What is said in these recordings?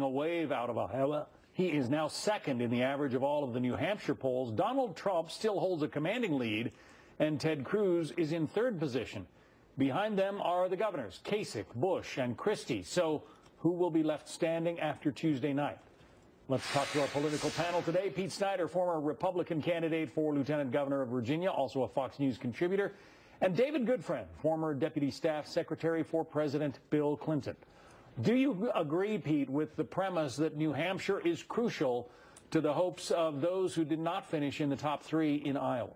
A wave out of Iowa. He is now second in the average of all of the New Hampshire polls. Donald Trump still holds a commanding lead, and Ted Cruz is in third position. Behind them are the governors, Kasich, Bush, and Christie. So who will be left standing after Tuesday night? Let's talk to our political panel today. Pete Snyder, former Republican candidate for Lieutenant Governor of Virginia, also a Fox News contributor, and David Goodfriend, former Deputy Staff Secretary for President Bill Clinton. Do you agree, Pete, with the premise that New Hampshire is crucial to the hopes of those who did not finish in the top three in Iowa?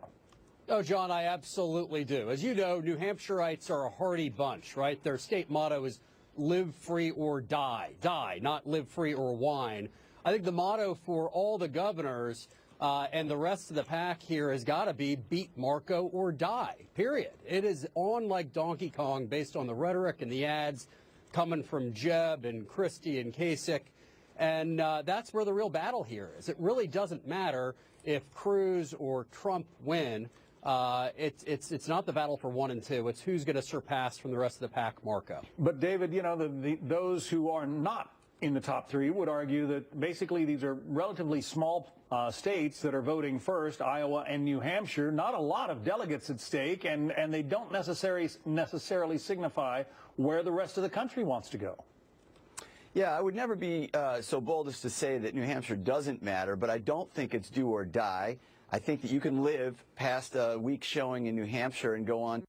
Oh, John, I absolutely do. As you know, New Hampshireites are a hardy bunch, right? Their state motto is live free or die. Die, not live free or whine. I think the motto for all the governors and the rest of the pack here has got to be beat Marco or die, period. It is on like Donkey Kong based on the rhetoric and the ads coming from Jeb and Christie and Kasich, and that's where the real battle here is. It really doesn't matter if Cruz or Trump win. It's not the battle for 1 and 2. It's who's going to surpass from the rest of the pack Marco. But David, you know, those who are not in the top three would argue that basically these are relatively small states that are voting first, Iowa and New Hampshire. Not a lot of delegates at stake, and they don't necessarily signify where the rest of the country wants to go. Yeah, I would never be so bold as to say that New Hampshire doesn't matter, but I don't think it's do or die. I think that you can live past a week showing in New Hampshire and go on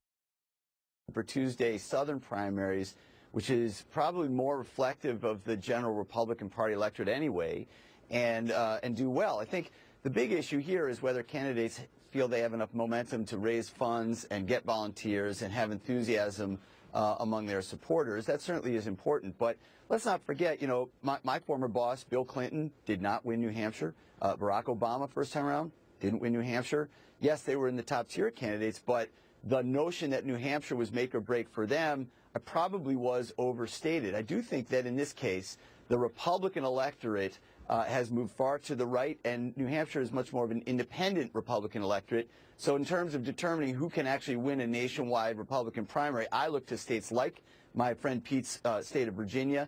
for Tuesday's Southern primaries, which is probably more reflective of the general Republican Party electorate anyway, and do well. I think the big issue here is whether candidates feel they have enough momentum to raise funds and get volunteers and have enthusiasm among their supporters. That certainly is important. But let's not forget, you know, my former boss, Bill Clinton, did not win New Hampshire. Barack Obama, first time around, didn't win New Hampshire. Yes, they were in the top tier candidates, but the notion that New Hampshire was make or break for them probably was overstated. I do think that in this case, the Republican electorate has moved far to the right, and New Hampshire is much more of an independent Republican electorate. So in terms of determining who can actually win a nationwide Republican primary, I look to states like my friend Pete's state of Virginia,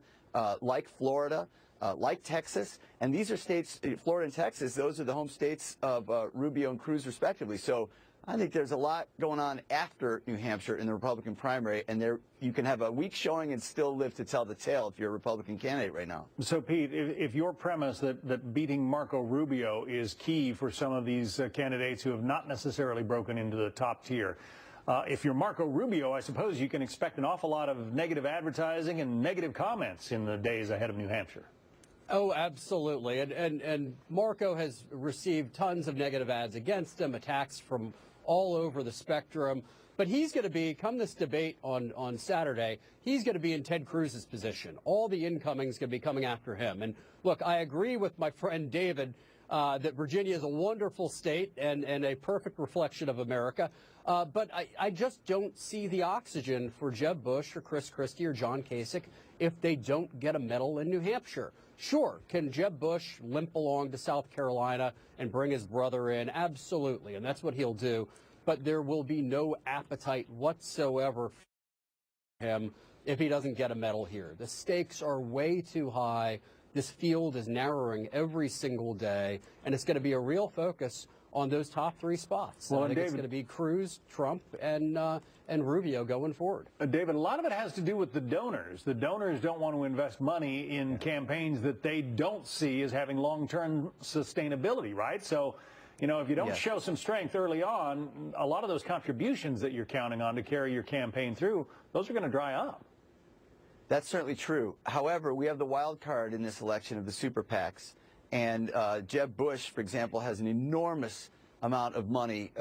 like Florida, like Texas, and these are states, Florida and Texas, those are the home states of Rubio and Cruz respectively. So I think there's a lot going on after New Hampshire in the Republican primary, and there you can have a weak showing and still live to tell the tale if you're a Republican candidate right now. So, Pete, if your premise that beating Marco Rubio is key for some of these candidates who have not necessarily broken into the top tier, if you're Marco Rubio, I suppose you can expect an awful lot of negative advertising and negative comments in the days ahead of New Hampshire. Oh, absolutely. And Marco has received tons of negative ads against him, attacks from all over the spectrum. But he's going to be, come this debate on Saturday, he's going to be in Ted Cruz's position. All the incoming is going to be coming after him. And look, I agree with my friend David that Virginia is a wonderful state and a perfect reflection of America. But I just don't see the oxygen for Jeb Bush or Chris Christie or John Kasich if they don't get a medal in New Hampshire. Sure, can Jeb Bush limp along to South Carolina and bring his brother in? Absolutely, and that's what he'll do. But there will be no appetite whatsoever for him if he doesn't get a medal here. The stakes are way too high. This field is narrowing every single day, and it's going to be a real focus on those top three spots. Well, I think David, it's going to be Cruz, Trump, and Rubio going forward. David, a lot of it has to do with the donors. The donors don't want to invest money in campaigns that they don't see as having long-term sustainability, right? So, you know, if you don't show some strength early on, a lot of those contributions that you're counting on to carry your campaign through, those are going to dry up. That's certainly true. However, we have the wild card in this election of the super PACs. And Jeb Bush, for example, has an enormous amount of money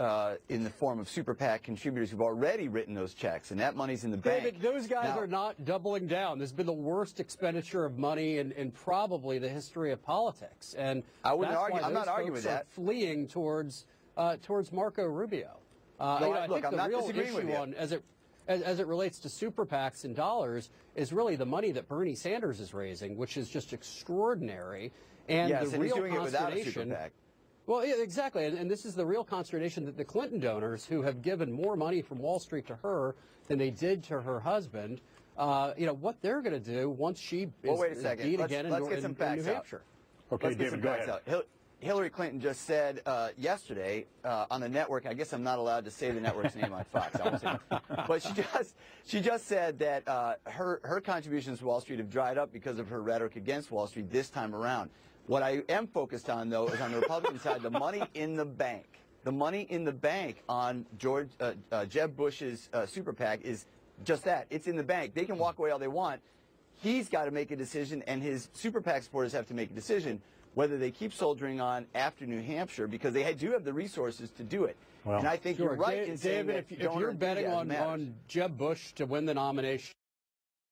in the form of super PAC contributors who've already written those checks, and that money's in the bank. David, those guys are not doubling down. There's been the worst expenditure of money in probably the history of politics, and I wouldn't argue. I'm not arguing with that. Fleeing towards Marco Rubio. I think the real issue as it relates to super PACs and dollars is really the money that Bernie Sanders is raising, which is just extraordinary. And yes, the and real he's doing it without a super PAC. Well, yeah, exactly. And this is the real consternation that the Clinton donors, who have given more money from Wall Street to her than they did to her husband, what they're going to do once she is wait a second. indeed Let's again get in some New facts out. Hampshire. Okay, Let's get some David, go facts ahead. out. Hillary Clinton just said yesterday on the network. I guess I'm not allowed to say the network's name on Fox. I won't say it. But she just said that her contributions to Wall Street have dried up because of her rhetoric against Wall Street this time around. What I am focused on, though, is on the Republican side, the money in the bank. The money in the bank on Jeb Bush's super PAC is just that. It's in the bank. They can walk away all they want. He's got to make a decision, and his super PAC supporters have to make a decision whether they keep soldiering on after New Hampshire, because they do have the resources to do it. Well, and I think you're right in saying David, that if you're betting on Jeb Bush to win the nomination,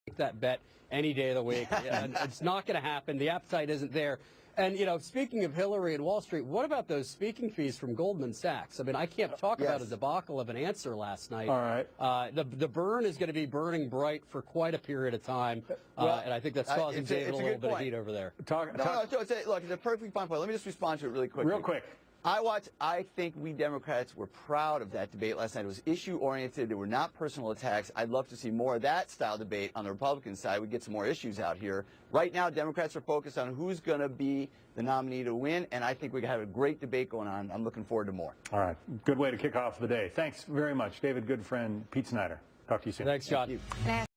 make that bet any day of the week. It's not going to happen. The appetite isn't there. And, speaking of Hillary and Wall Street, what about those speaking fees from Goldman Sachs? I mean, I can't talk about a debacle of an answer last night. All right. The burn is going to be burning bright for quite a period of time, and I think that's causing David a little bit of heat over there. Look, it's a perfectly fine point. Let me just respond to it really quickly. Real quick. I think we Democrats were proud of that debate last night. It was issue-oriented. There were not personal attacks. I'd love to see more of that style debate on the Republican side. We get some more issues out here. Right now, Democrats are focused on who's going to be the nominee to win, and I think we have a great debate going on. I'm looking forward to more. All right. Good way to kick off the day. Thanks very much, David. Good friend, Pete Snyder. Talk to you soon. Thanks, John. Thank you.